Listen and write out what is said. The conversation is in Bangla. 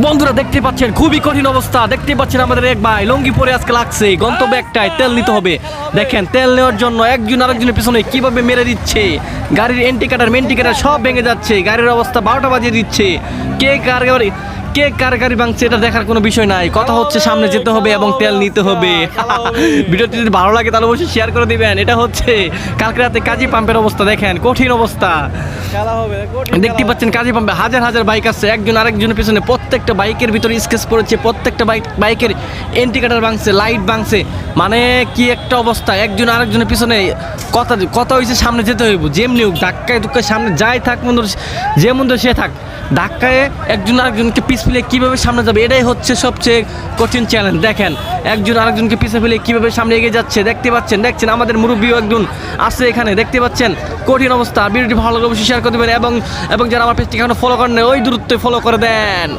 বন্ধুরা দেখতে পাচ্ছেন খুবই কঠিন অবস্থা। দেখতে পাচ্ছেন আমাদের এক ভাই লঙ্গি পরে আজকে লাগছে, গন্তব্য একটাই, তেল নিতে হবে। দেখেন তেল নেওয়ার জন্য একজন আরেকজনের পিছনে কিভাবে মেরে দিচ্ছে, গাড়ির এন্টিকাটার মেন্টিকাটার সব ভেঙে যাচ্ছে, গাড়ির অবস্থা 12টা বাজিয়ে দিচ্ছে। কে কার গাড়ি ভাঙছে এটা দেখার কোনো বিষয় নাই, কথা হচ্ছে সামনে যেতে হবে এবং তেল নিতে হবে। ভিডিওটি যদি ভালো লাগে তাহলে অবশ্যই শেয়ার করে দিবেন। এটা হচ্ছে কালকে রাতে কাজী পাম্পের অবস্থা, দেখেন কঠিন অবস্থা। দেখতে পাচ্ছেন কাজী পাম্পে হাজার হাজার বাইক আছে, একজন আরেকজনের পিছনে, প্রত্যেকটা বাইকের ভিতরে স্কেচ পড়েছে, প্রত্যেকটা বাইকের এন্টিকাটার ভাঙছে, লাইট ভাঙছে, মানে কি একটা অবস্থা। একজন আরেকজনের পিছনে কথা হয়েছে সামনে যেতে হইব, যেমনি হোক ধাক্কায় ধুক্কায় সামনে যাই থাক বন্ধু, যে বন্ধু সে থাক, ধাক্কায় একজন আরেকজনকে পিছ ফেলে কীভাবে সামনে যাবে, এটাই হচ্ছে সবচেয়ে কঠিন চ্যালেঞ্জ। দেখেন একজন আরেকজনকে পিছিয়ে ফেলে কীভাবে সামনে এগিয়ে যাচ্ছে, দেখছেন আমাদের মুরব্বীও একজন আছে এখানে, দেখতে পাচ্ছেন কঠিন অবস্থা। ভিডিওটি ভালো করে অবশ্যই শেয়ার করে দেবেন এবং যারা আমার পেজটি এখনো ফলো করেন ওই দূরত্বে ফলো করে দেন।